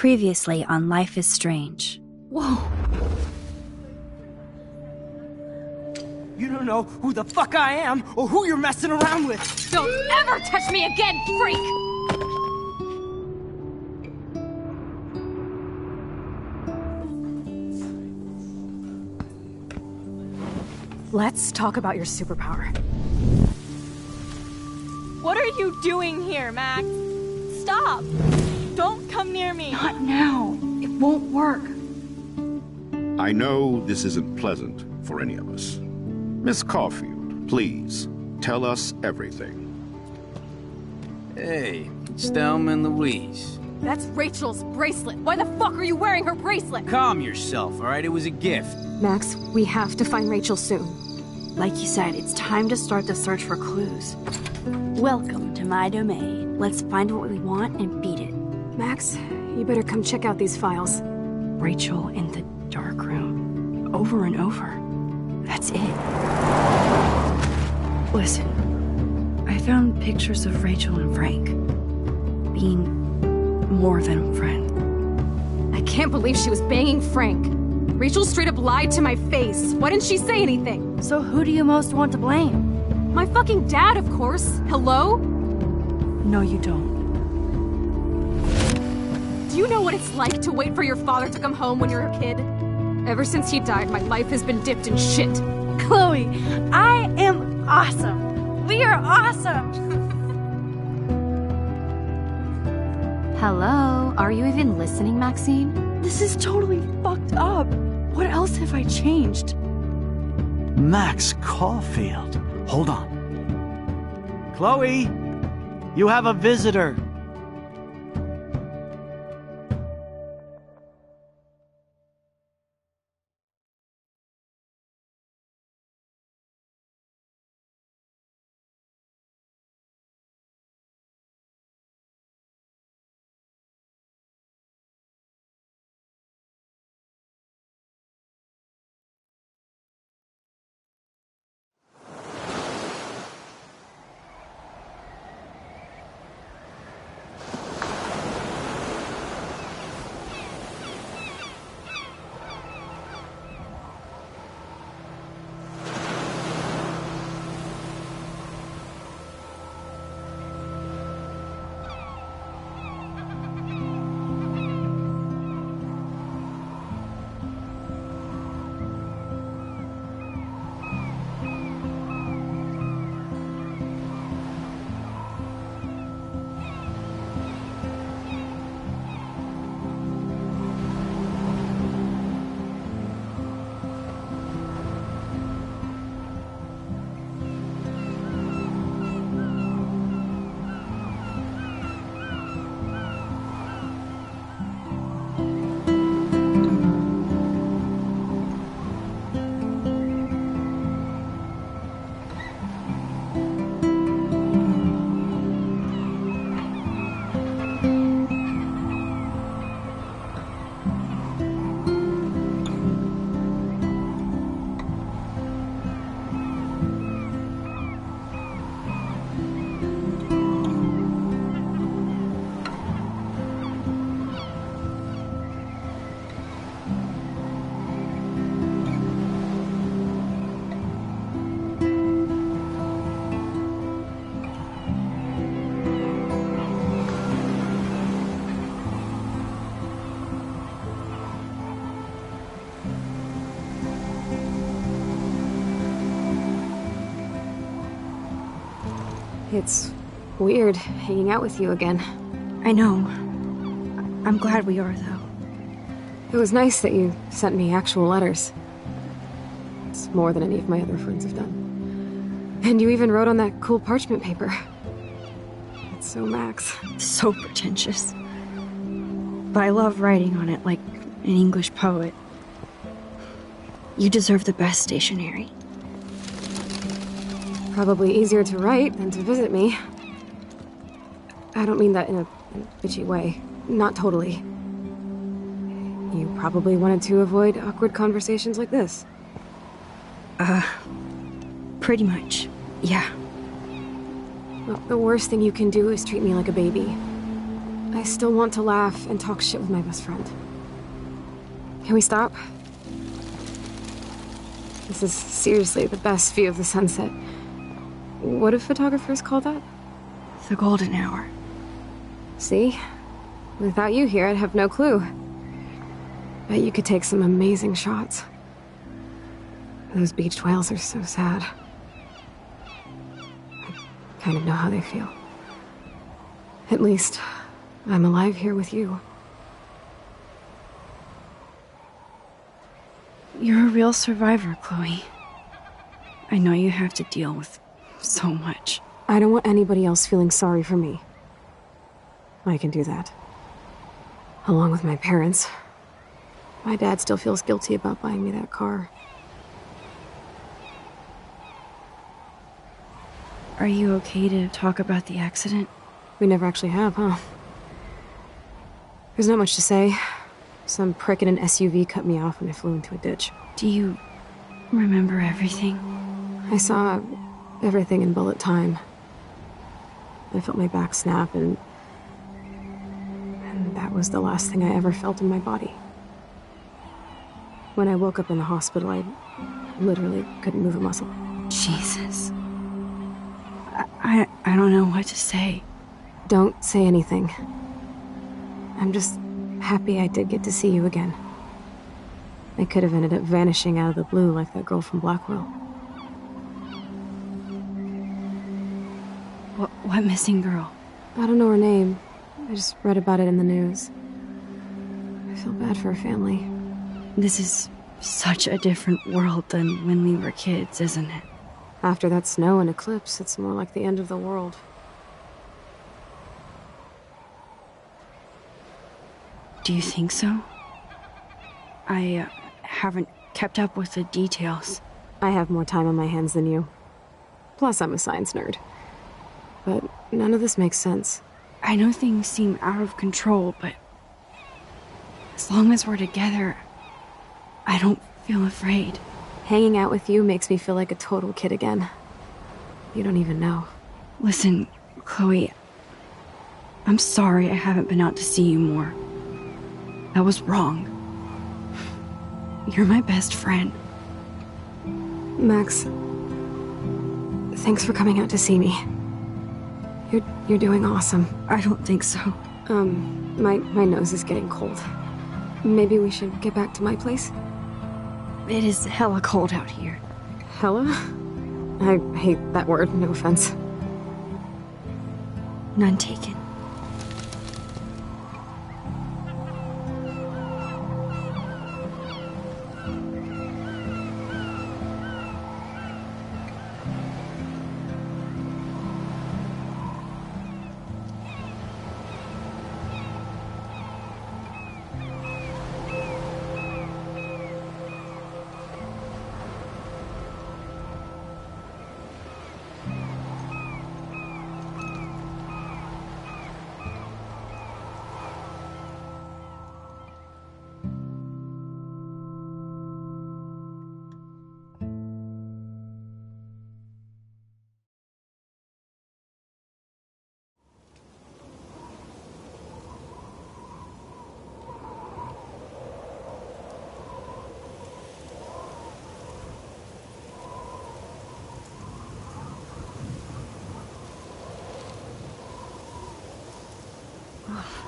Previously on Life is Strange. Whoa. You don't know who the fuck I am or who you're messing around with. Don't ever touch me again, freak! Let's talk about your superpower. What are you doing here, Max? Stop! Don't come near me! Not now. It won't work. I know this isn't pleasant for any of us. Miss Caulfield, please, tell us everything. Hey, it's Thelma and Louise. That's Rachel's bracelet. Why the fuck are you wearing her bracelet? Calm yourself, alright? It was a gift. Max, we have to find Rachel soon. Like you said, it's time to start the search for clues. Welcome to my domain. Let's find what we want and beat it. Max, you better come check out these files. Rachel in the dark room. Over and over. That's it. Listen, I found pictures of Rachel and Frank being more than a friend. I can't believe she was banging Frank. Rachel straight up lied to my face. Why didn't she say anything? So who do you most want to blame? My fucking dad, of course. Hello? No, you don't. Do you know what it's like to wait for your father to come home when you're a kid? Ever since he died, my life has been dipped in shit. Chloe, I am awesome! We are awesome! Hello? Are you even listening, Maxine? This is totally fucked up. What else have I changed? Max Caulfield. Hold on. Chloe, you have a visitor. It's weird hanging out with you again. I know. I'm glad we are, though. It was nice that you sent me actual letters. It's more than any of my other friends have done. And you even wrote on that cool parchment paper. It's so Max. So pretentious. But I love writing on it like an English poet. You deserve the best stationery. Probably easier to write than to visit me. I don't mean that in a bitchy way. Not totally. You probably wanted to avoid awkward conversations like this. Pretty much, yeah. Well, the worst thing you can do is treat me like a baby. I still want to laugh and talk shit with my best friend. Can we stop? This is seriously the best view of the sunset. What do photographers call that? The golden hour. See? Without you here, I'd have no clue. Bet you could take some amazing shots. Those beached whales are so sad. I kind of know how they feel. At least, I'm alive here with you. You're a real survivor, Chloe. I know you have to deal with so much. I don't want anybody else feeling sorry for me. I can do that. Along with my parents. My dad still feels guilty about buying me that car. Are you okay to talk about the accident? We never actually have, huh? There's not much to say. Some prick in an SUV cut me off when I flew into a ditch. Do you remember everything? I saw everything in bullet time. I felt my back snap, and that was the last thing I ever felt in my body. When I woke up in the hospital, I literally couldn't move a muscle. Jesus. I don't know what to say. Don't say anything. I'm just happy I did get to see you again. I could have ended up vanishing out of the blue like that girl from Blackwell. What missing girl? I don't know her name. I just read about it in the news. I feel bad for her family. This is such a different world than when we were kids, isn't it? After that snow and eclipse, it's more like the end of the world. Do you think so? I haven't kept up with the details. I have more time on my hands than you. Plus, I'm a science nerd. But none of this makes sense. I know things seem out of control, but as long as we're together, I don't feel afraid. Hanging out with you makes me feel like a total kid again. You don't even know. Listen, Chloe, I'm sorry I haven't been out to see you more. That was wrong. You're my best friend. Max, thanks for coming out to see me. You're doing awesome. I don't think so. My nose is getting cold. Maybe we should get back to my place? It is hella cold out here. Hella? I hate that word, no offense. None taken.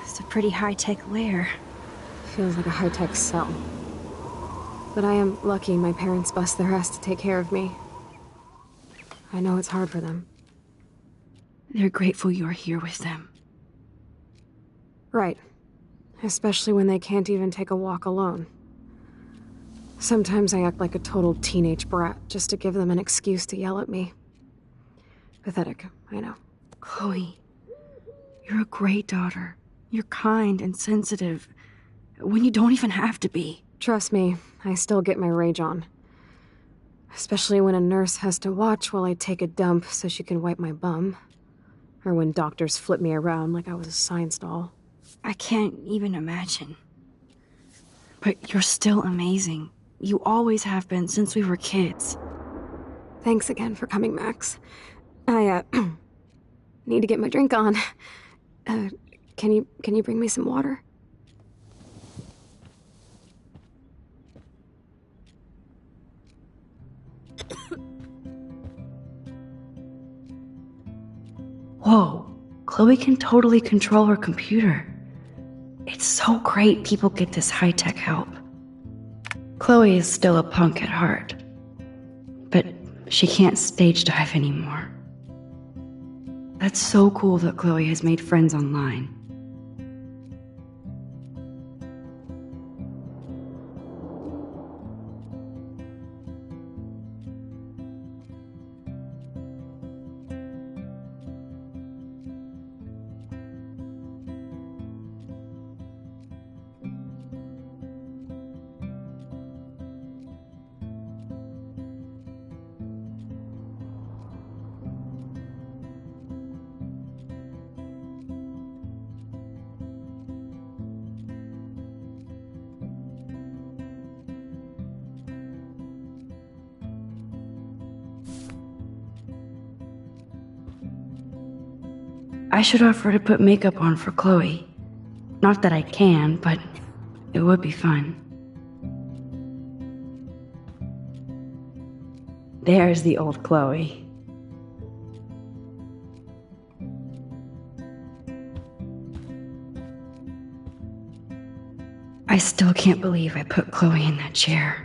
It's a pretty high-tech lair. Feels like a high-tech cell. But I am lucky my parents bust their ass to take care of me. I know it's hard for them. They're grateful you're here with them. Right. Especially when they can't even take a walk alone. Sometimes I act like a total teenage brat just to give them an excuse to yell at me. Pathetic, I know. Chloe, you're a great daughter. You're kind and sensitive when you don't even have to be. Trust me, I still get my rage on. Especially when a nurse has to watch while I take a dump so she can wipe my bum. Or when doctors flip me around like I was a science doll. I can't even imagine. But you're still amazing. You always have been since we were kids. Thanks again for coming, Max. I, need to get my drink on. Can you bring me some water? Whoa, Chloe can totally control her computer. It's so great people get this high-tech help. Chloe is still a punk at heart, but she can't stage dive anymore. That's so cool that Chloe has made friends online. I should offer to put makeup on for Chloe. Not that I can, but it would be fun. There's the old Chloe. I still can't believe I put Chloe in that chair.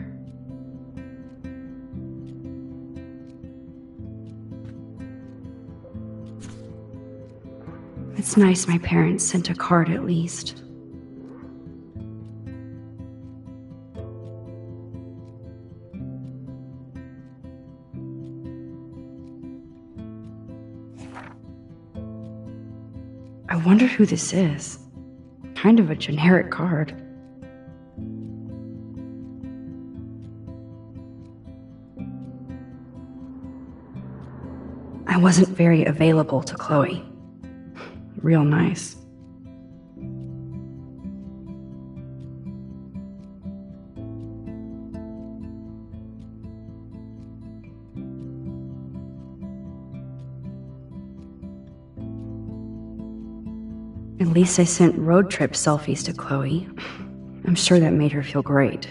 It's nice my parents sent a card at least. I wonder who this is. Kind of a generic card. I wasn't very available to Chloe. Real nice. At least I sent road trip selfies to Chloe. I'm sure that made her feel great.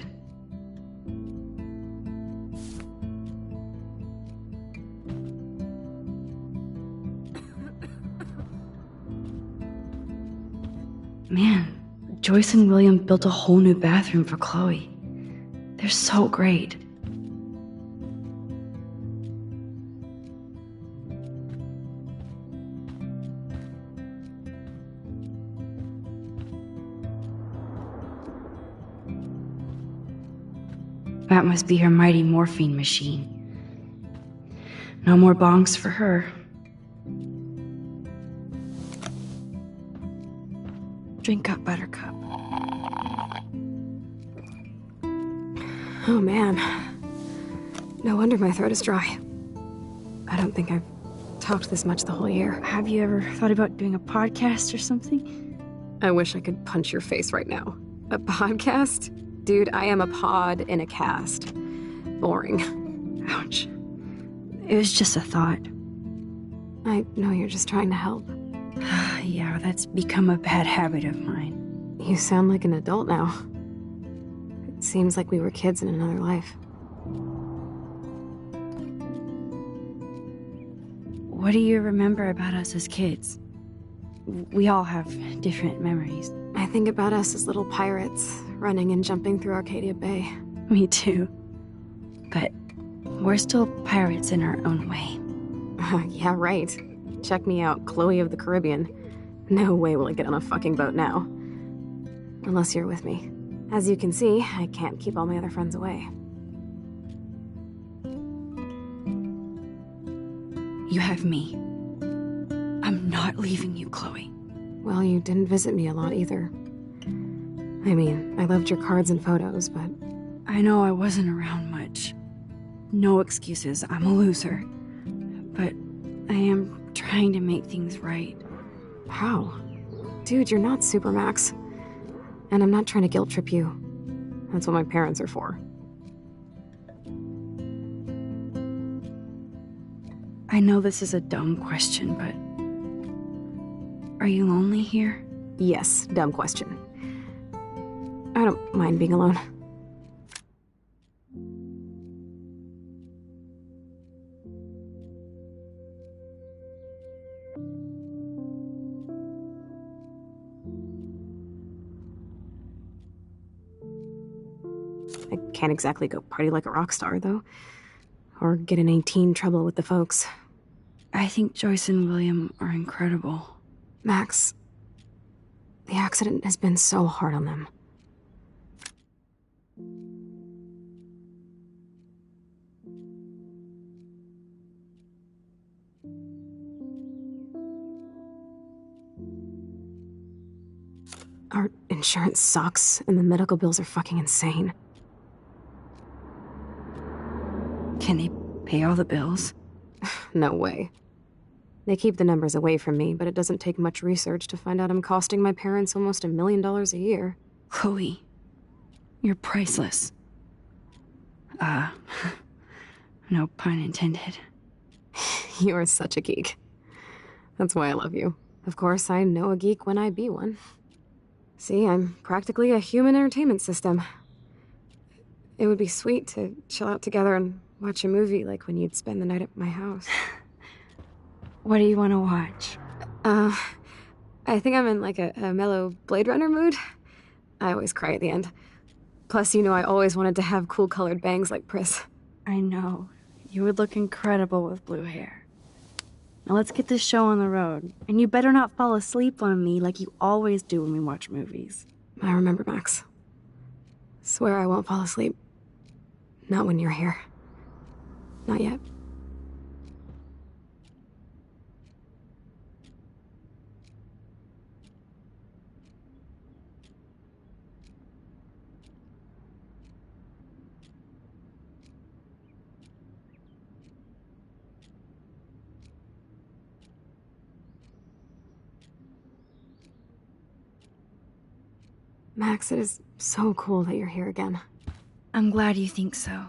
Man, Joyce and William built a whole new bathroom for Chloe. They're so great. That must be her mighty morphine machine. No more bongs for her. Drink up, Buttercup. Oh man. No wonder my throat is dry. I don't think I've talked this much the whole year. Have you ever thought about doing a podcast or something? I wish I could punch your face right now. A podcast? Dude, I am a pod in a cast. Boring. Ouch. It was just a thought. I know you're just trying to help. Yeah, that's become a bad habit of mine. You sound like an adult now. It seems like we were kids in another life. What do you remember about us as kids? We all have different memories. I think about us as little pirates, running and jumping through Arcadia Bay. Me too. But we're still pirates in our own way. Yeah, right. Check me out, Chloe of the Caribbean. No way will I get on a fucking boat now. Unless you're with me. As you can see, I can't keep all my other friends away. You have me. I'm not leaving you, Chloe. Well, you didn't visit me a lot either. I mean, I loved your cards and photos, but... I know I wasn't around much. No excuses, I'm a loser. But I am trying to make things right. How? Dude, you're not Supermax. And I'm not trying to guilt trip you. That's what my parents are for. I know this is a dumb question, but... Are you lonely here? Yes, dumb question. I don't mind being alone. I can't exactly go party like a rock star, though. Or get in any teen trouble with the folks. I think Joyce and William are incredible. Max, the accident has been so hard on them. Our insurance sucks, and the medical bills are fucking insane. Can they pay all the bills? No way. They keep the numbers away from me, but it doesn't take much research to find out I'm costing my parents almost $1 million a year. Chloe, you're priceless. No pun intended. You are such a geek. That's why I love you. Of course, I know a geek when I be one. See, I'm practically a human entertainment system. It would be sweet to chill out together and watch a movie like when you'd spend the night at my house. What do you want to watch? I think I'm in like a mellow Blade Runner mood. I always cry at the end. Plus, you know I always wanted to have cool colored bangs like Pris. I know. You would look incredible with blue hair. Now let's get this show on the road. And you better not fall asleep on me like you always do when we watch movies. I remember, Max. Swear I won't fall asleep. Not when you're here. Not yet. Max, it is so cool that you're here again. I'm glad you think so.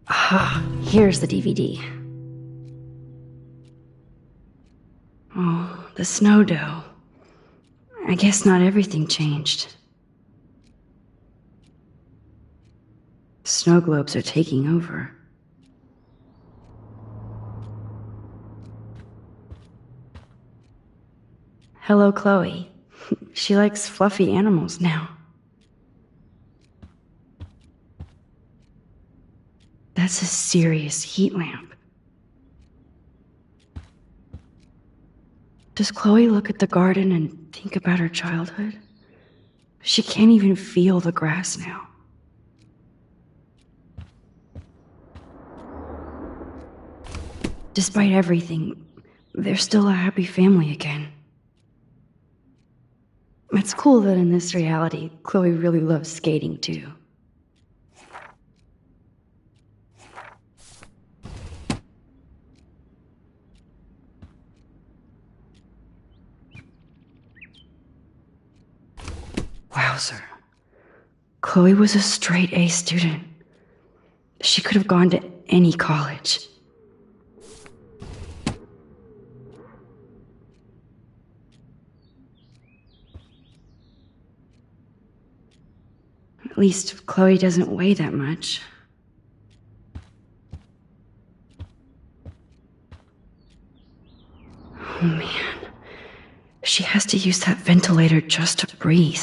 Ah, here's the DVD. Oh, the snow dough. I guess not everything changed. Snow globes are taking over. Hello, Chloe. She likes fluffy animals now. That's a serious heat lamp. Does Chloe look at the garden and think about her childhood? She can't even feel the grass now. Despite everything, they're still a happy family again. It's cool that in this reality, Chloe really loves skating too. Wowzer. Chloe was a straight A student. She could have gone to any college. At least Chloe doesn't weigh that much. Oh man. She has to use that ventilator just to breathe.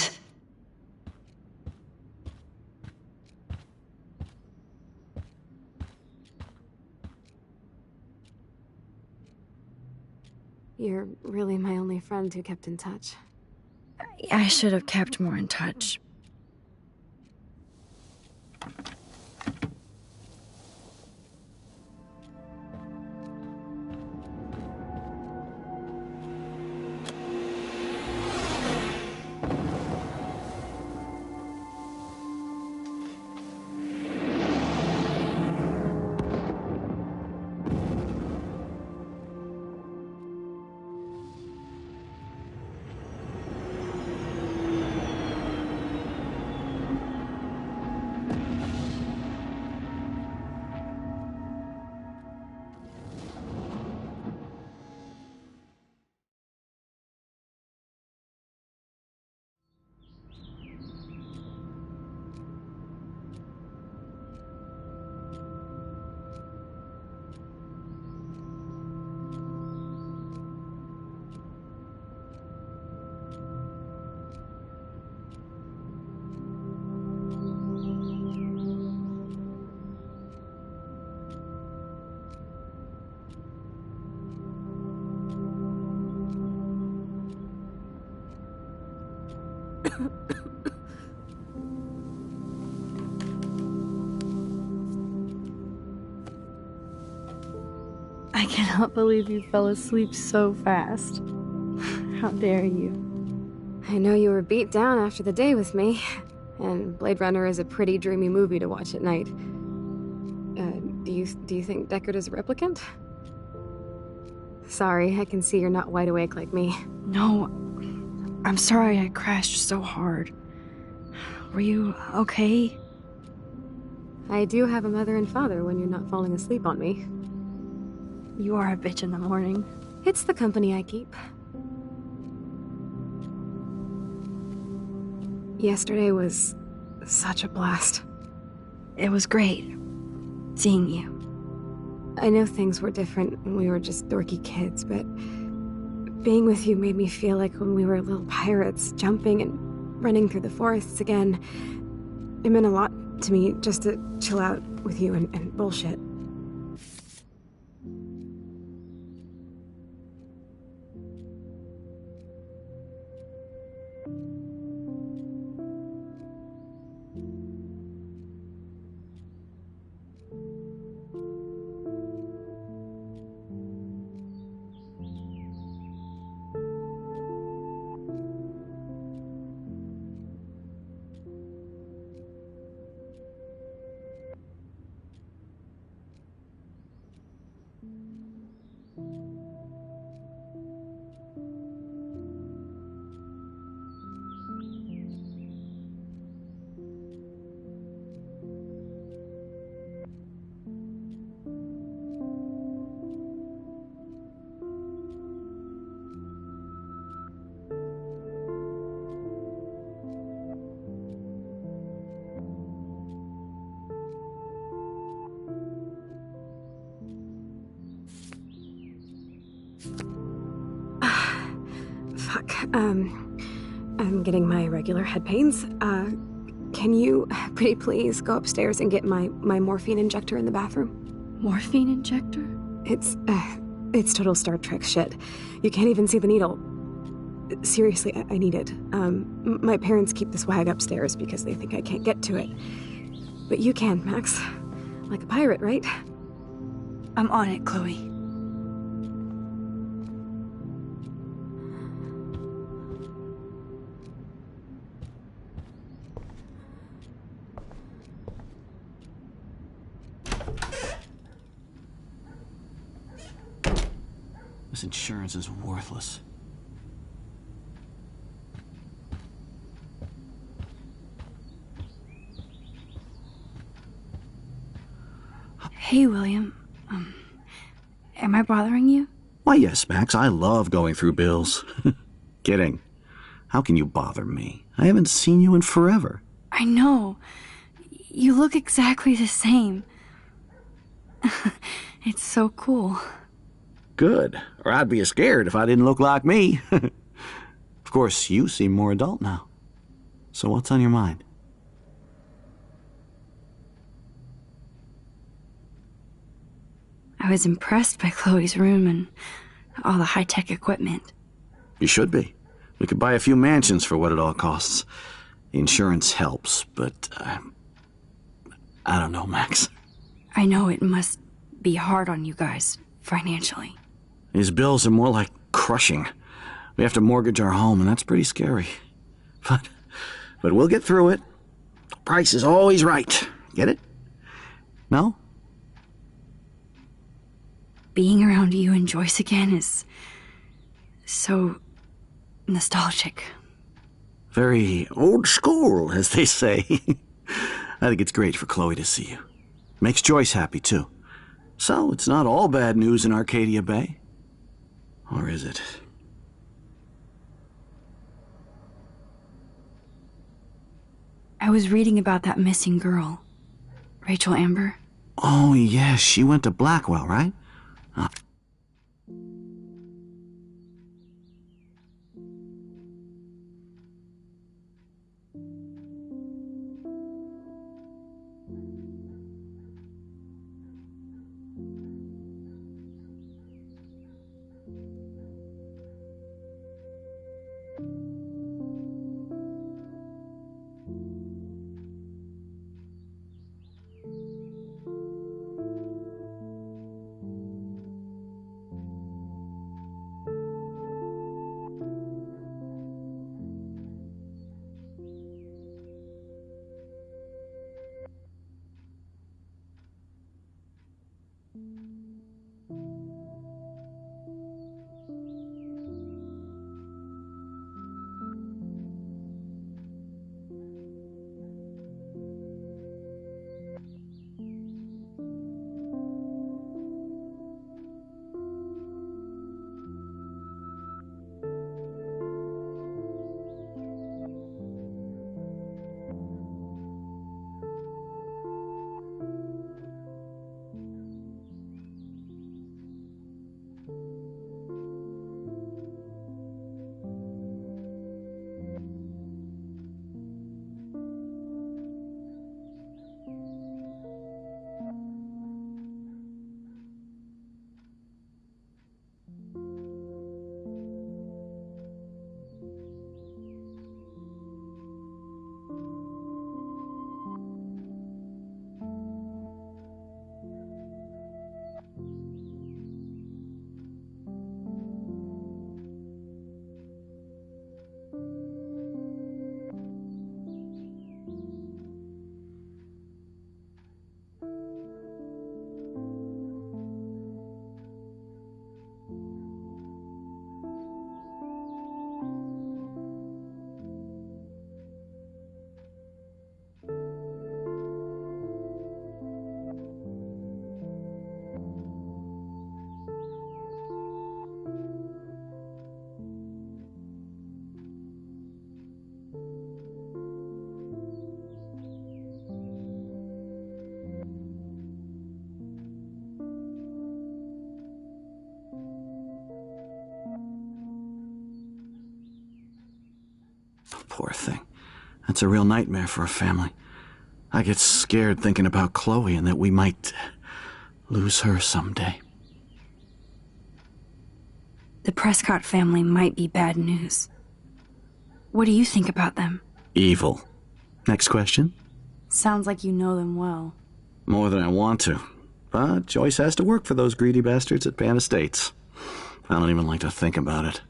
You're really my only friend who kept in touch. I should have kept more in touch. I cannot believe you fell asleep so fast. How dare you? I know you were beat down after the day with me, and Blade Runner is a pretty dreamy movie to watch at night. Do you think Deckard is a replicant? Sorry, I can see you're not wide awake like me. No, I'm sorry I crashed so hard. Were you okay? I do have a mother and father when you're not falling asleep on me. You are a bitch in the morning. It's the company I keep. Yesterday was such a blast. It was great seeing you. I know things were different when we were just dorky kids, but being with you made me feel like when we were little pirates, jumping and running through the forests again. It meant a lot to me just to chill out with you and bullshit. I'm getting my regular head pains. Can you, pretty please, go upstairs and get my morphine injector in the bathroom? Morphine injector? It's total Star Trek shit. You can't even see the needle. Seriously, I need it. My parents keep the swag upstairs because they think I can't get to it. But you can, Max. Like a pirate, right? I'm on it, Chloe. This insurance is worthless. Hey, William. Am I bothering you? Why, yes, Max. I love going through bills. Kidding. How can you bother me? I haven't seen you in forever. I know. You look exactly the same. It's so cool. Good. Or I'd be scared if I didn't look like me. Of course, you seem more adult now. So what's on your mind? I was impressed by Chloe's room and all the high-tech equipment. You should be. We could buy a few mansions for what it all costs. The insurance helps, but I don't know, Max. I know it must be hard on you guys, financially. These bills are more like crushing. We have to mortgage our home, and that's pretty scary. But we'll get through it. Price is always right. Get it? No? Being around you and Joyce again is so nostalgic. Very old school, as they say. I think it's great for Chloe to see you. Makes Joyce happy, too. So, it's not all bad news in Arcadia Bay. Or is it? I was reading about that missing girl, Rachel Amber. Oh, yes, she went to Blackwell, right? Poor thing. That's a real nightmare for a family. I get scared thinking about Chloe and that we might lose her someday. The Prescott family might be bad news. What do you think about them? Evil. Next question? Sounds like you know them well. More than I want to. But Joyce has to work for those greedy bastards at Pan Estates. I don't even like to think about it.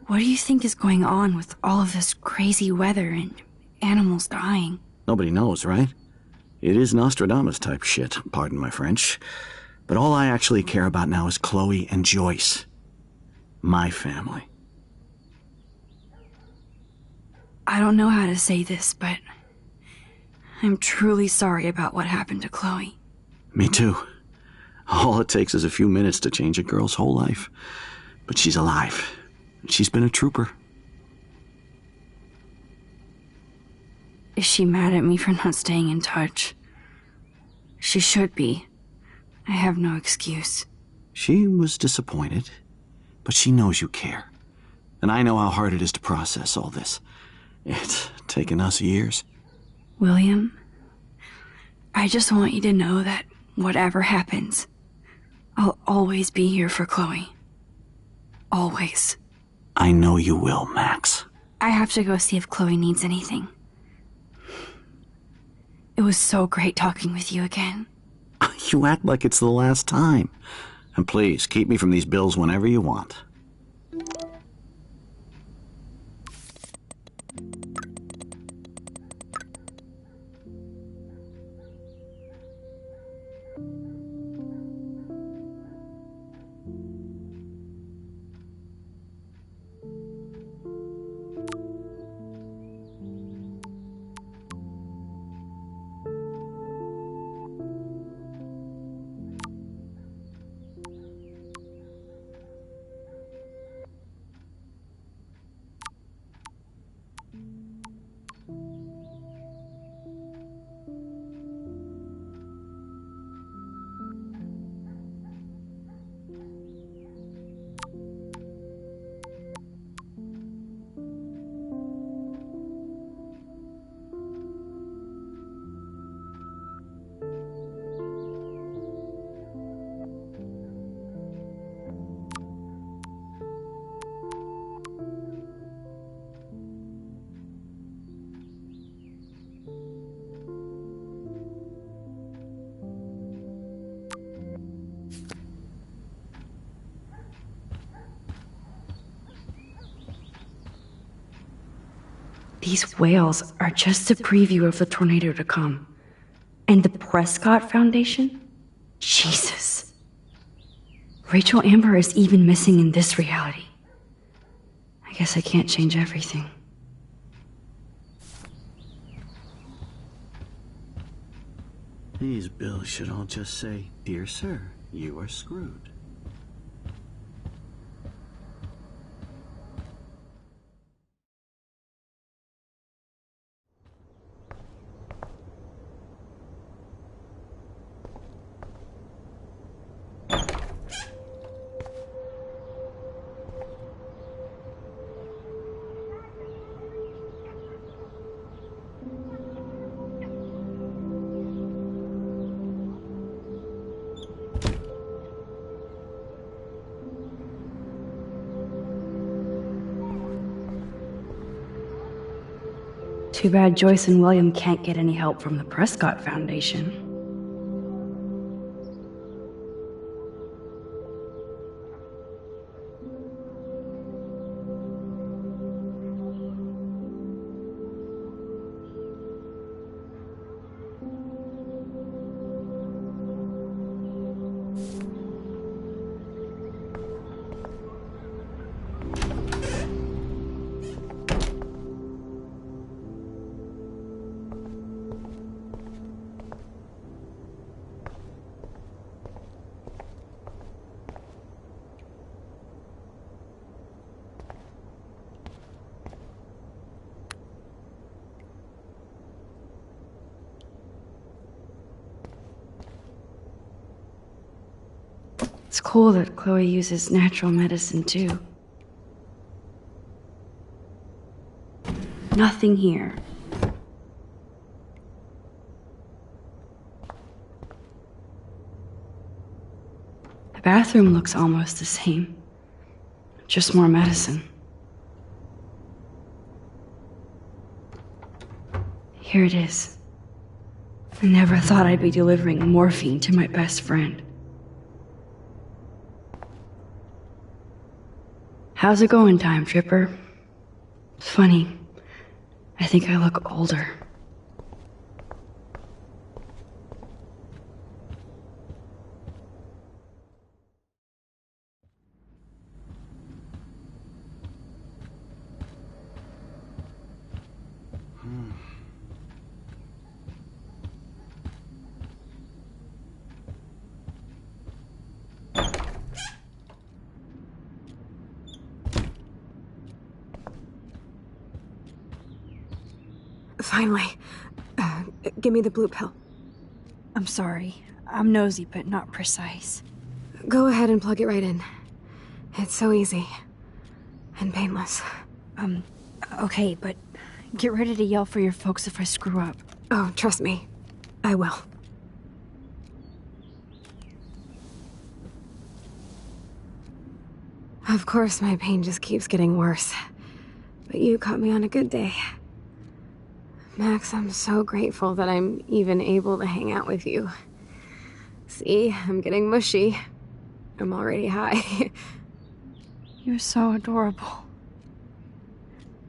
What do you think is going on with all of this crazy weather and animals dying? Nobody knows, right? It is Nostradamus type shit, pardon my French. But all I actually care about now is Chloe and Joyce. My family. I don't know how to say this, but I'm truly sorry about what happened to Chloe. Me too. All it takes is a few minutes to change a girl's whole life. But she's alive. She's been a trooper. Is she mad at me for not staying in touch? She should be. I have no excuse. She was disappointed, but she knows you care. And I know how hard it is to process all this. It's taken us years. William, I just want you to know that whatever happens, I'll always be here for Chloe. Always. I know you will, Max. I have to go see if Chloe needs anything. It was so great talking with you again. You act like it's the last time. And please, keep me from these bills whenever you want. These whales are just a preview of the tornado to come. And the Prescott Foundation? Jesus. Rachel Amber is even missing in this reality. I guess I can't change everything. These bills should all just say, "Dear sir, you are screwed." Too bad Joyce and William can't get any help from the Prescott Foundation. It's cool that Chloe uses natural medicine too. nothing here. The bathroom looks almost the same. Just more medicine. Here it is. I never thought I'd be delivering morphine to my best friend. How's it going, Time Tripper? Funny. I think I look older. Finally. Give me the blue pill. I'm sorry. I'm nosy, but not precise. Go ahead and plug it right in. It's so easy. And painless. Okay, but get ready to yell for your folks if I screw up. Oh, trust me. I will. Of course, my pain just keeps getting worse. But you caught me on a good day. Max, I'm so grateful that I'm even able to hang out with you. See, I'm getting mushy. I'm already high. You're so adorable.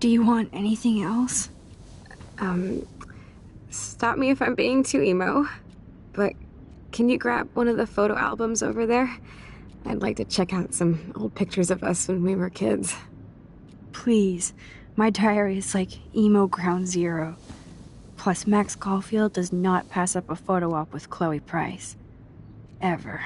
Do you want anything else? Stop me if I'm being too emo, but can you grab one of the photo albums over there? I'd like to check out some old pictures of us when we were kids. Please. My diary is like emo ground zero. Plus, Max Caulfield does not pass up a photo op with Chloe Price. Ever.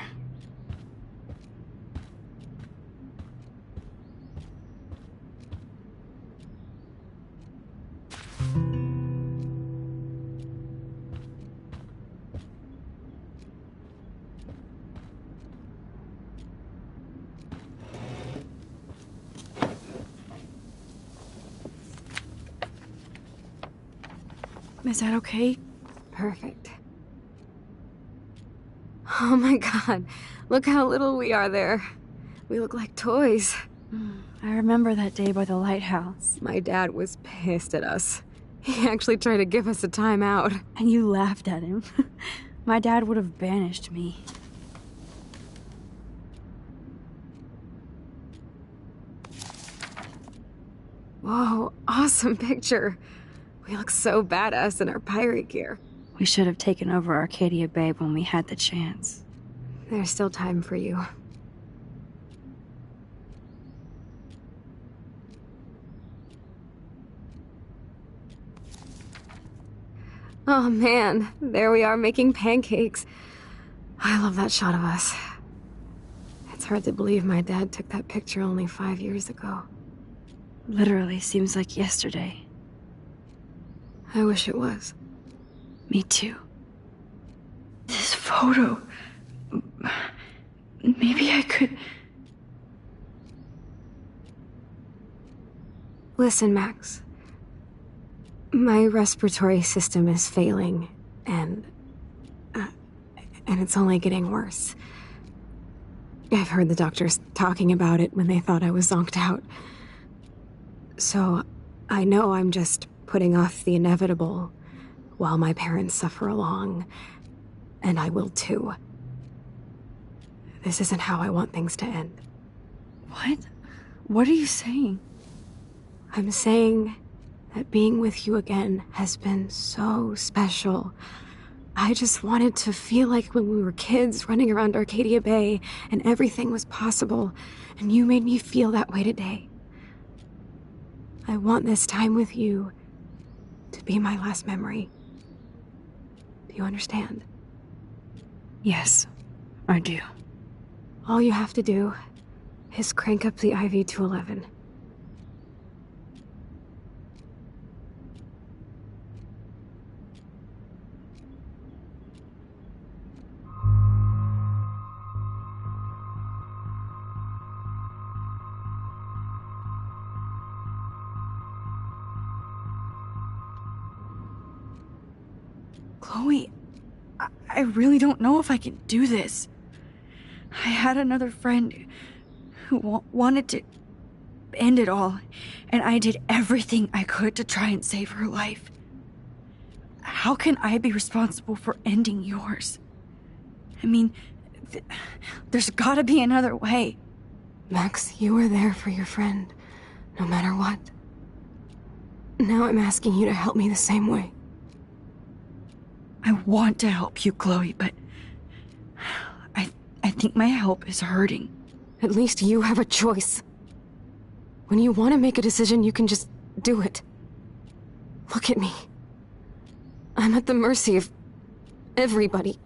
Is that okay? Perfect. Oh my god, look how little we are there. We look like toys. I remember that day by the lighthouse. My dad was pissed at us. He actually tried to give us a timeout. And you laughed at him. My dad would have banished me. Whoa, awesome picture. We look so badass in our pirate gear. We should have taken over Arcadia Bay when we had the chance. There's still time for you. Oh man, there we are making pancakes. I love that shot of us. It's hard to believe my dad took that picture only 5 years ago. Literally seems like yesterday. I wish it was. Me too. This photo... Maybe I could... Listen, Max. My respiratory system is failing, and it's only getting worse. I've heard the doctors talking about it when they thought I was zonked out. So, I know I'm just putting off the inevitable while my parents suffer along, and I will too. This isn't how I want things to end. What? What are you saying? I'm saying that being with you again has been so special. I just wanted to feel like when we were kids running around Arcadia Bay and everything was possible, and you made me feel that way today. I want this time with you to be my last memory. Do you understand? Yes, I do. All you have to do is crank up the IV to 11. Chloe, I really don't know if I can do this. I had another friend who wanted to end it all, and I did everything I could to try and save her life. How can I be responsible for ending yours? I mean, there's gotta be another way. Max, you were there for your friend, no matter what. Now I'm asking you to help me the same way. I want to help you, Chloe, but I think my help is hurting. At least you have a choice. When you want to make a decision, you can just do it. Look at me. I'm at the mercy of everybody.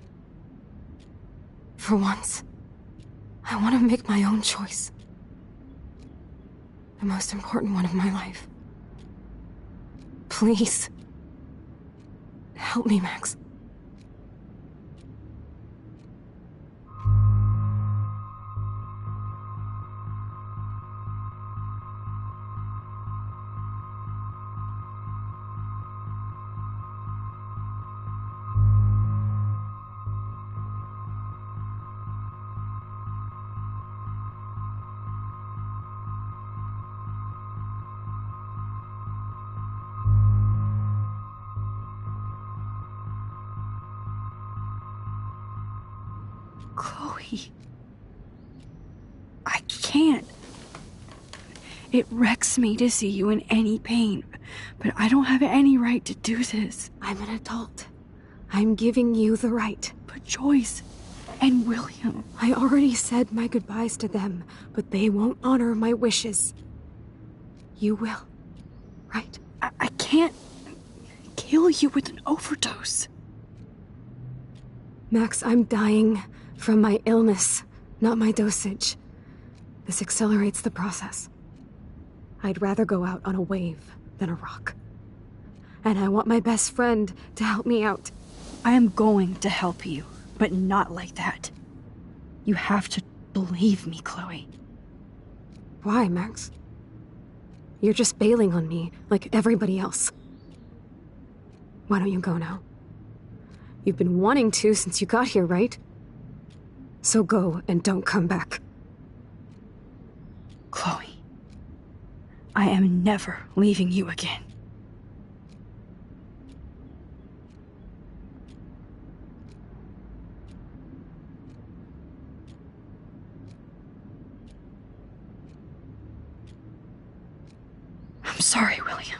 For once, I want to make my own choice. The most important one of my life. Please. Help me, Max. Chloe, I can't. It wrecks me to see you in any pain, but I don't have any right to do this. I'm an adult. I'm giving you the right. But Joyce and William... I already said my goodbyes to them, but they won't honor my wishes. You will, right? I can't kill you with an overdose. Max, I'm dying from my illness, not my dosage. This accelerates the process. I'd rather go out on a wave than a rock. And I want my best friend to help me out. I am going to help you, but not like that. You have to believe me, Chloe. Why, Max? You're just bailing on me like everybody else. Why don't you go now? You've been wanting to since you got here, right? So go and don't come back. Chloe, I am never leaving you again. I'm sorry, William.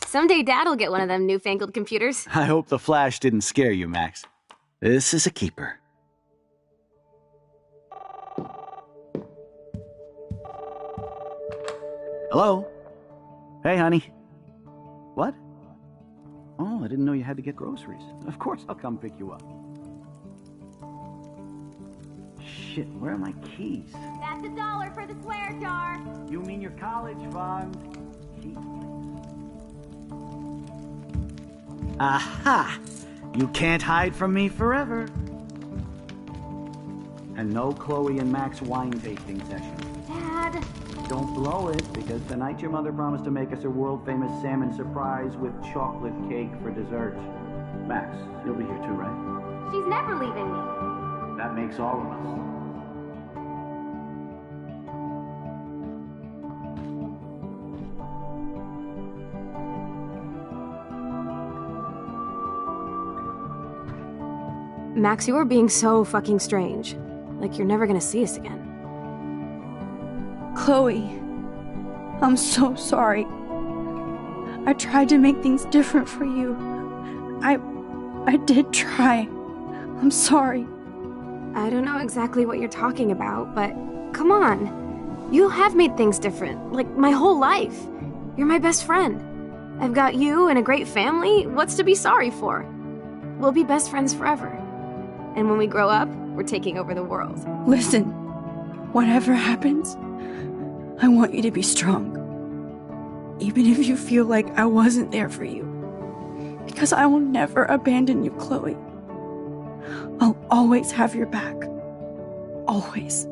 Someday Dad'll get one of them newfangled computers. I hope the flash didn't scare you, Max. This is a keeper. Hello? Hey, honey. What? Oh, I didn't know you had to get groceries. Of course I'll come pick you up. Shit, where are my keys? That's $1 for the swear jar. You mean your college fund? Keys. Aha! You can't hide from me forever. And no Chloe and Max wine tasting session. Dad. Don't blow it, because tonight your mother promised to make us a world-famous salmon surprise with chocolate cake for dessert. Max, you'll be here too, right? She's never leaving me. That makes all of us. Max, you are being so fucking strange. Like you're never gonna see us again. Chloe, I'm so sorry. I tried to make things different for you. I did try. I'm sorry. I don't know exactly what you're talking about, but Come on. You have made things different, like my whole life. You're my best friend. I've got you and a great family. What's to be sorry for? We'll be best friends forever. And when we grow up, we're taking over the world. Listen, whatever happens, I want you to be strong. Even if you feel like I wasn't there for you. Because I will never abandon you, Chloe. I'll always have your back. Always.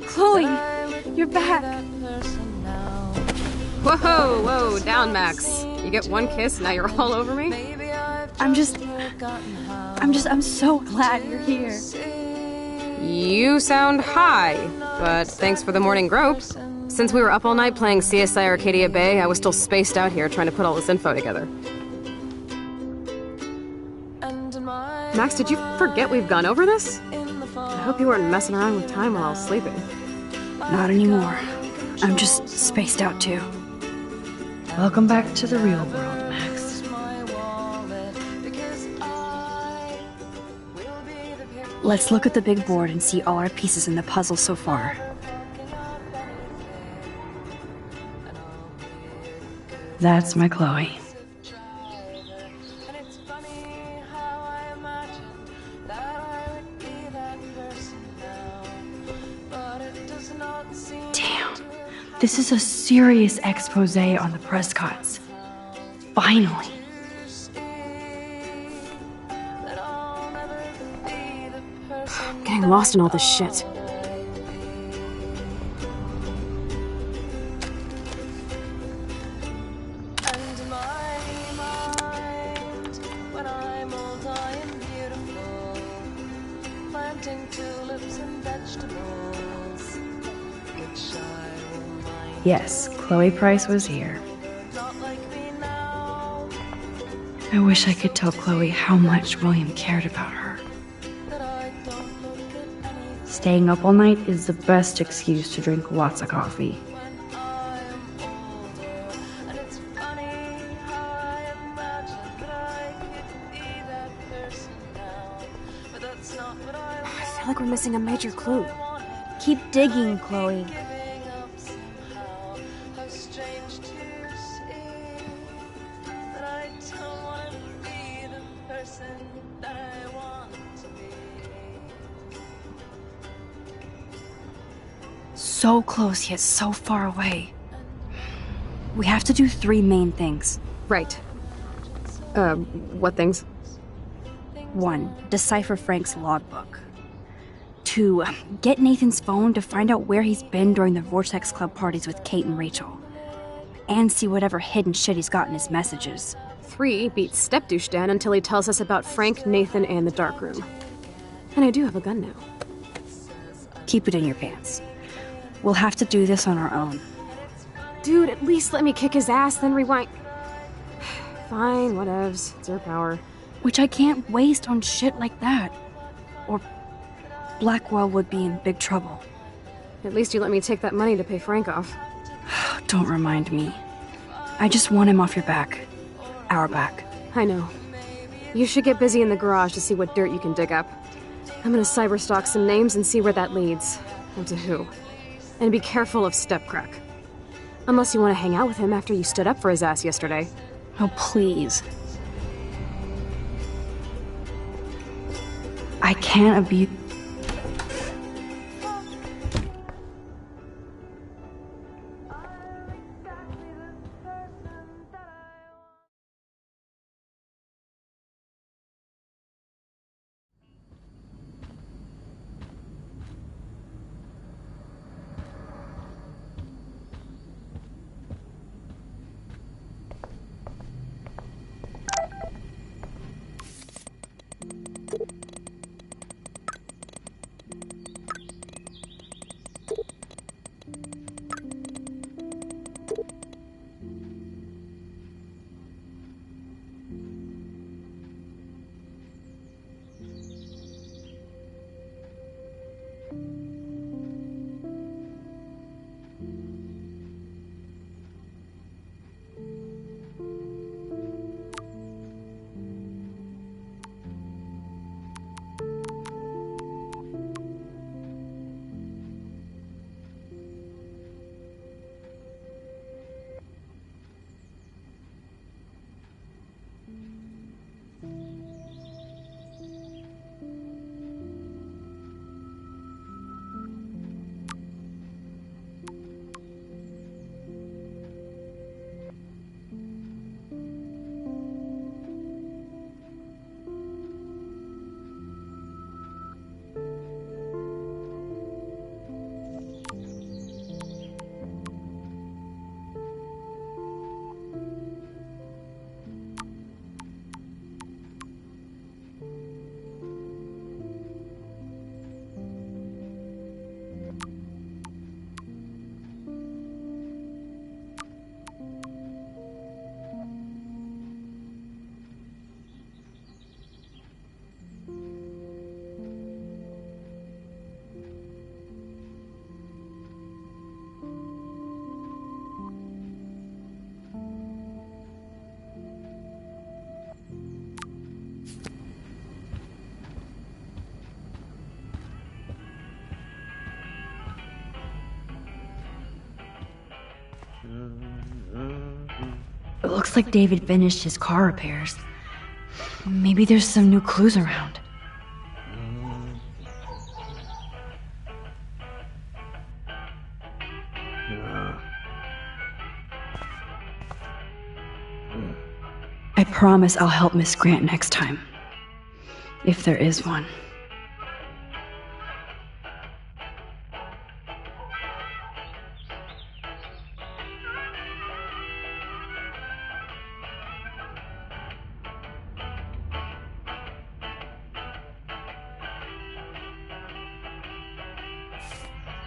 Chloe, you're back. Whoa, down, Max. You get one kiss, now you're all over me? I'm so glad you're here. You sound high, but thanks for the morning grope. Since we were up all night playing CSI Arcadia Bay, I was still spaced out here trying to put all this info together. Max, did you forget we've gone over this? I hope you weren't messing around with time while I was sleeping. Not anymore. I'm just spaced out too. Welcome back to the real world, Max. Let's look at the big board and see all our pieces in the puzzle so far. That's my Chloe. Damn, this is a serious expose on the Prescotts. Finally. I'm getting lost in all this shit. Yes, Chloe Price was here. I wish I could tell Chloe how much William cared about her. Staying up all night is the best excuse to drink lots of coffee. I feel like we're missing a major clue. Keep digging, Chloe. So close yet so far away. We have to do 3 main things. Right. What things? 1. Decipher Frank's logbook. 2. Get Nathan's phone to find out where he's been during the Vortex Club parties with Kate and Rachel. And see whatever hidden shit he's got in his messages. 3. Beat Step-Douche Dan until he tells us about Frank, Nathan, and the dark room. And I do have a gun now. Keep it in your pants. We'll have to do this on our own. Dude, at least let me kick his ass, then rewind. Fine, whatevs. It's her power. Which I can't waste on shit like that. Or Blackwell would be in big trouble. At least you let me take that money to pay Frank off. Don't remind me. I just want him off your back. Our back. I know. You should get busy in the garage to see what dirt you can dig up. I'm gonna cyberstalk some names and see where that leads. And to who. And be careful of Stepcrack. Unless you want to hang out with him after you stood up for his ass yesterday. Oh, please. I can't abuse... It looks like David finished his car repairs. Maybe there's some new clues around. I promise I'll help Miss Grant next time. If there is one.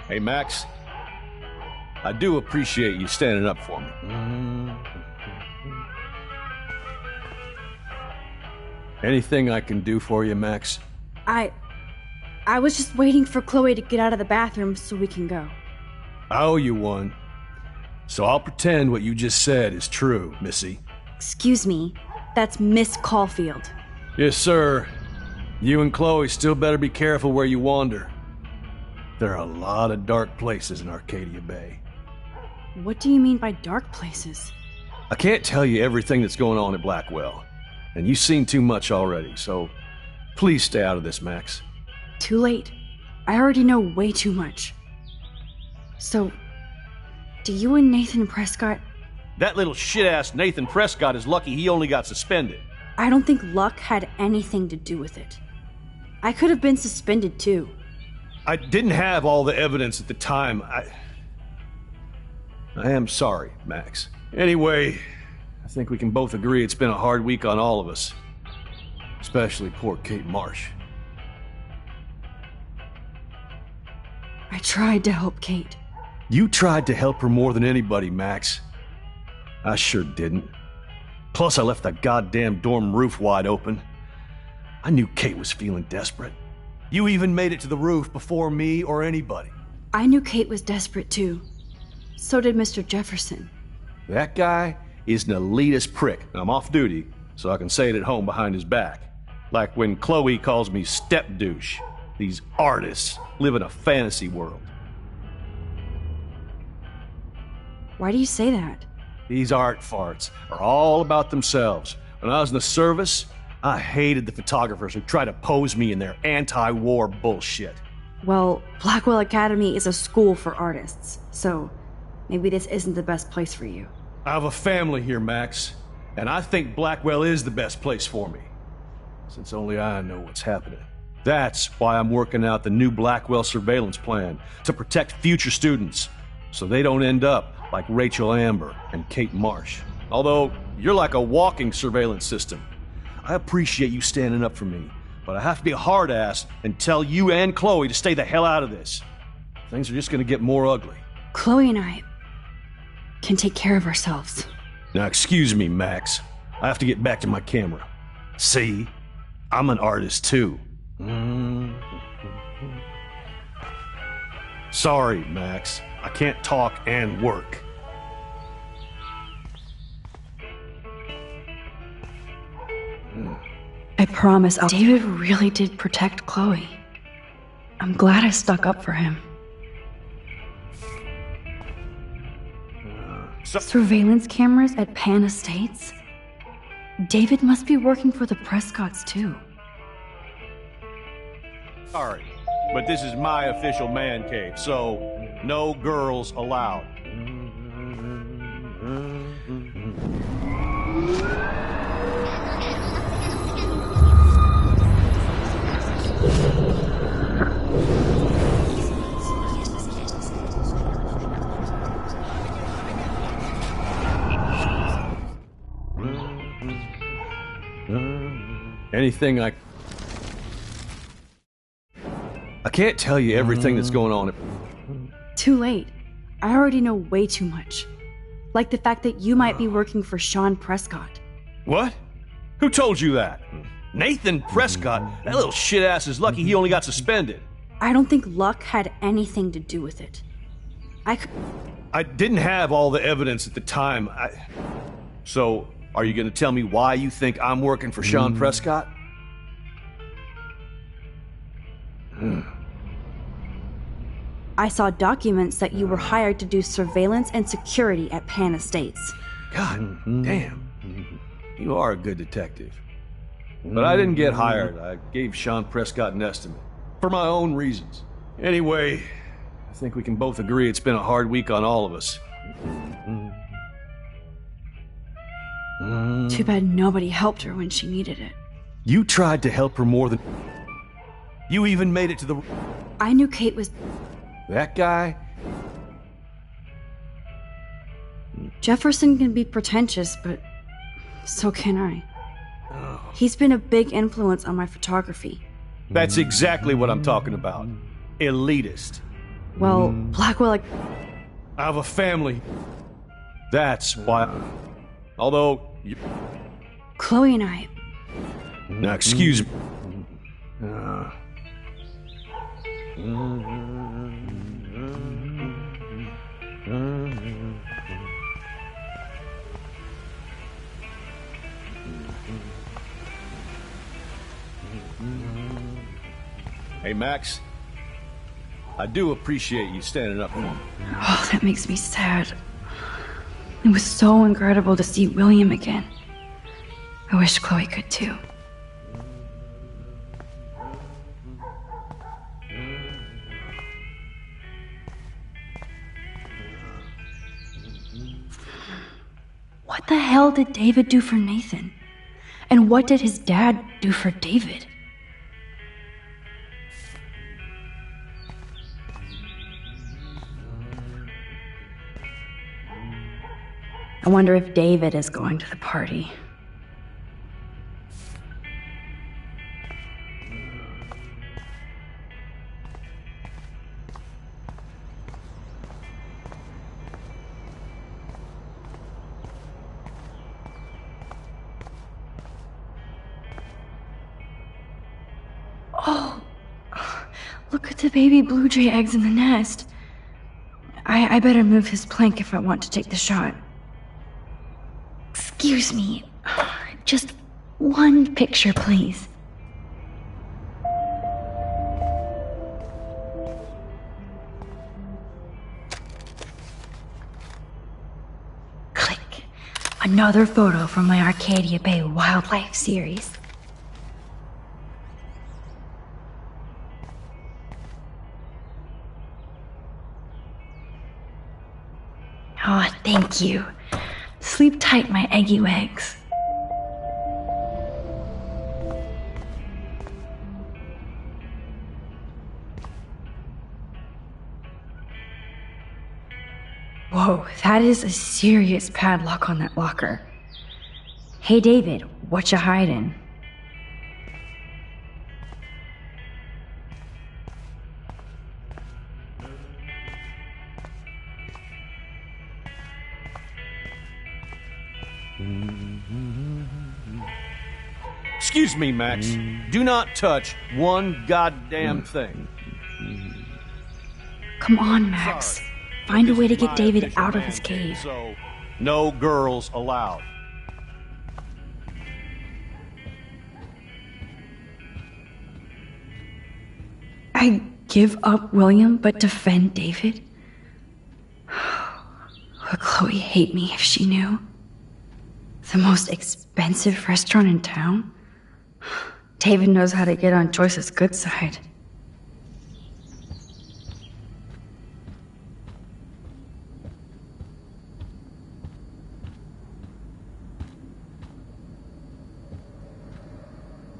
Hey, Max. I do appreciate you standing up for me. Anything I can do for you, Max? I was just waiting for Chloe to get out of the bathroom so we can go. I owe you one. So I'll pretend what you just said is true, Missy. Excuse me, that's Miss Caulfield. Yes, sir. You and Chloe still better be careful where you wander. There are a lot of dark places in Arcadia Bay. What do you mean by dark places? I can't tell you everything that's going on at Blackwell, and you've seen too much already, so please stay out of this, Max. Too late. I already know way too much. So, do you and Nathan Prescott... That little shit-ass Nathan Prescott is lucky he only got suspended. I don't think luck had anything to do with it. I could have been suspended too. I didn't have all the evidence at the time. I am sorry, Max. Anyway, I think we can both agree it's been a hard week on all of us. Especially poor Kate Marsh. I tried to help Kate. You tried to help her more than anybody, Max. I sure didn't. Plus, I left that goddamn dorm roof wide open. I knew Kate was feeling desperate. You even made it to the roof before me or anybody. I knew Kate was desperate too. So did Mr. Jefferson. That guy is an elitist prick, and I'm off duty, so I can say it at home behind his back. Like when Chloe calls me step douche. These artists live in a fantasy world. Why do you say that? These art farts are all about themselves. When I was in the service, I hated the photographers who try to pose me in their anti-war bullshit. Well, Blackwell Academy is a school for artists, so maybe this isn't the best place for you. I have a family here, Max, and I think Blackwell is the best place for me, since only I know what's happening. That's why I'm working out the new Blackwell surveillance plan to protect future students, so they don't end up like Rachel Amber and Kate Marsh. Although, you're like a walking surveillance system. I appreciate you standing up for me, but I have to be a hard-ass and tell you and Chloe to stay the hell out of this. Things are just gonna get more ugly. Chloe and I can take care of ourselves. Now, excuse me, Max. I have to get back to my camera. See? I'm an artist, too. Sorry, Max. I can't talk and work. I promise David really did protect Chloe. I'm glad I stuck up for him. Surveillance cameras at Pan Estates? David must be working for the Prescotts, too. Sorry, but this is my official man cave, so no girls allowed. Anything I can't tell you everything that's going on. Too late. I already know way too much. Like the fact that you might be working for Sean Prescott. What? Who told you that? Nathan Prescott? That little shit-ass is lucky he only got suspended. I don't think luck had anything to do with it. I didn't have all the evidence at the time. So, are you gonna tell me why you think I'm working for Sean Prescott? I saw documents that you were hired to do surveillance and security at Pan Estates. God damn. You are a good detective. But I didn't get hired. I gave Sean Prescott an estimate. For my own reasons. Anyway, I think we can both agree it's been a hard week on all of us. Too bad nobody helped her when she needed it. You tried to help her more than... You even made it to the... I knew Kate was... That guy? Jefferson can be pretentious, but so can I. He's been a big influence on my photography. That's exactly what I'm talking about. Elitist. Well, Blackwell... I have a family. That's why... Although... Chloe and I... Now, excuse me. Hey, Max. I do appreciate you standing up for me. Oh, that makes me sad. It was so incredible to see William again. I wish Chloe could too. What the hell did David do for Nathan? And what did his dad do for David? I wonder if David is going to the party. Look at the baby blue jay eggs in the nest. I better move his plank if I want to take the shot. Excuse me. Just one picture, please. Click. Another photo from my Arcadia Bay wildlife series. Oh, thank you. Sleep tight, my eggy legs. Whoa, that is a serious padlock on that locker. Hey, David, what you hiding? Excuse me, Max. Do not touch one goddamn thing. Come on, Max. Sorry, Find a this way to is get my David official out of man his cave. So, no girls allowed. I give up William but defend David? Would Chloe hate me if she knew? The most expensive restaurant in town? David knows how to get on Joyce's good side.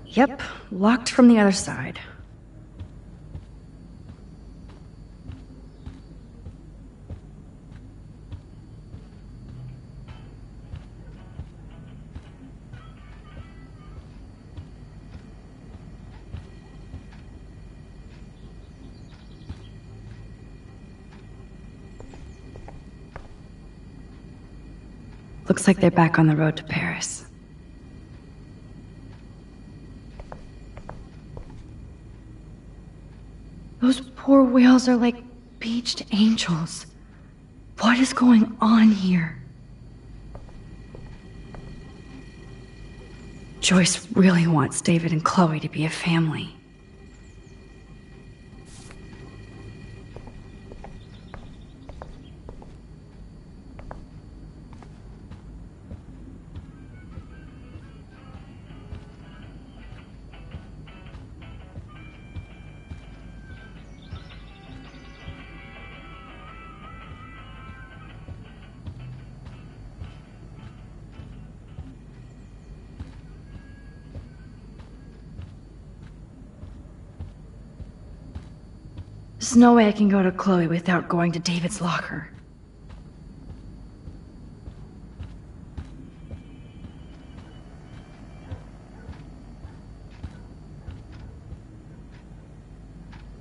Yep, locked from the other side. Looks like they're back on the road to Paris. Those poor whales are like beached angels. What is going on here? Joyce really wants David and Chloe to be a family. There's no way I can go to Chloe without going to David's locker.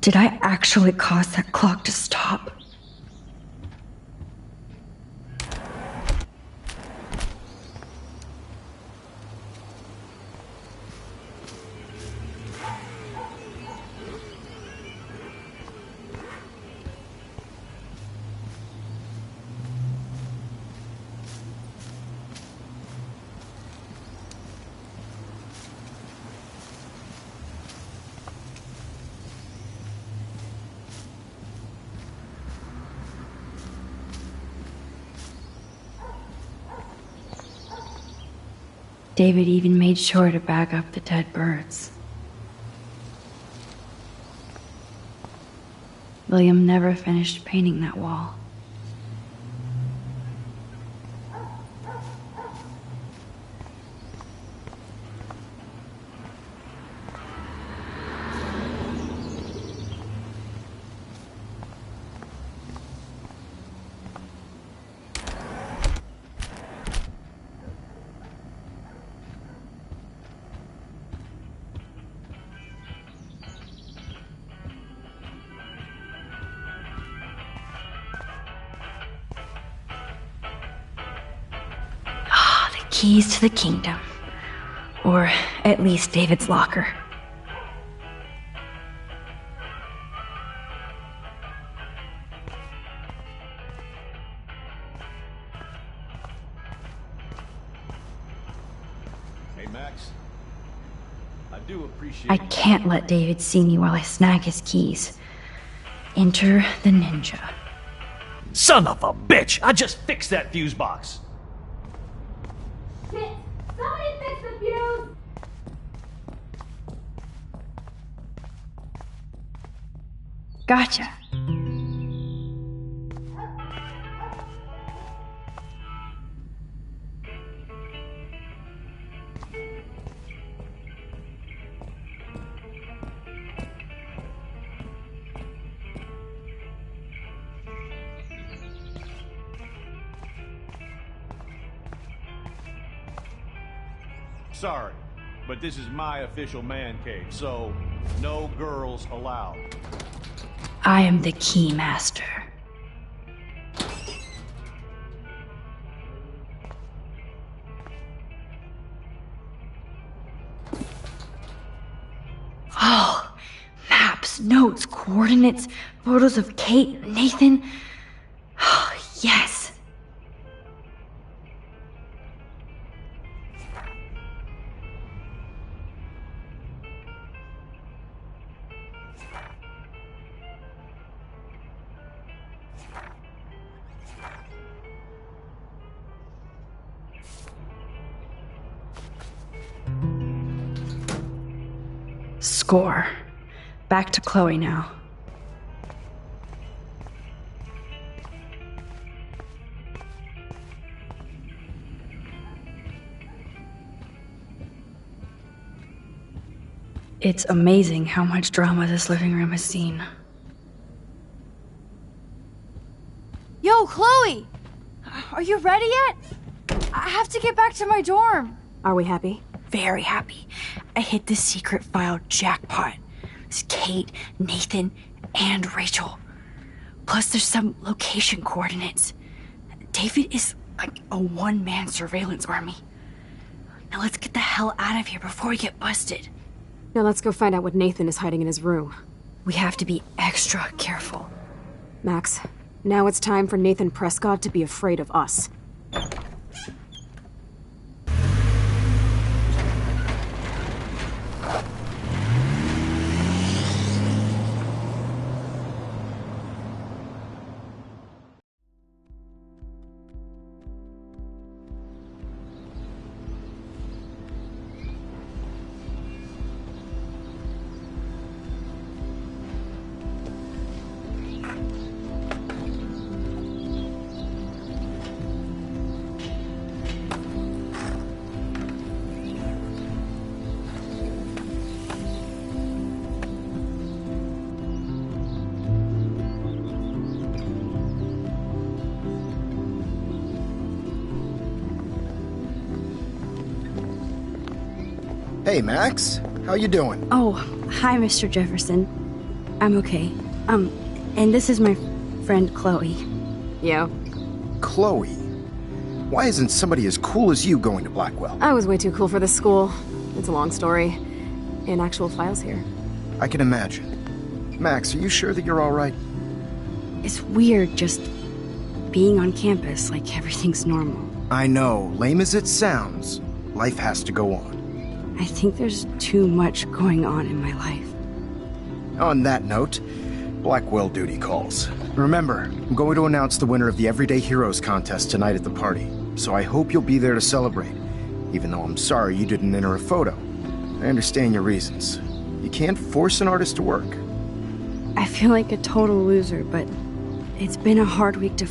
Did I actually cause that clock to stop? David even made sure to bag up the dead birds. William never finished painting that wall. Keys to the kingdom. Or at least David's locker. Max. I do appreciate I can't let David see me while I snag his keys. Enter the ninja. Son of a bitch! I just fixed that fuse box! Shit! Somebody fix the fuse! Gotcha. Sorry, but this is my official man cave, so no girls allowed. I am the key master. Oh, maps, notes, coordinates, photos of Kate, Nathan. Oh, yes. Score. Back to Chloe now. It's amazing how much drama this living room has seen. Yo, Chloe! Are you ready yet? I have to get back to my dorm. Are we happy? Very happy. I hit the secret file jackpot. It's Kate, Nathan, and Rachel. Plus there's some location coordinates. David is like a one-man surveillance army. Now let's get the hell out of here before we get busted. Now let's go find out what Nathan is hiding in his room. We have to be extra careful. Max, now it's time for Nathan Prescott to be afraid of us. Hey, Max. How you doing? Oh, hi, Mr. Jefferson. I'm okay. And this is my friend Chloe. Yo. Chloe? Why isn't somebody as cool as you going to Blackwell? I was way too cool for this school. It's a long story. And actual files here. I can imagine. Max, are you sure that you're all right? It's weird just being on campus like everything's normal. I know. Lame as it sounds, life has to go on. I think there's too much going on in my life. On that note, Blackwell duty calls. Remember, I'm going to announce the winner of the Everyday Heroes contest tonight at the party, so I hope you'll be there to celebrate, even though I'm sorry you didn't enter a photo. I understand your reasons. You can't force an artist to work. I feel like a total loser, but it's been a hard week to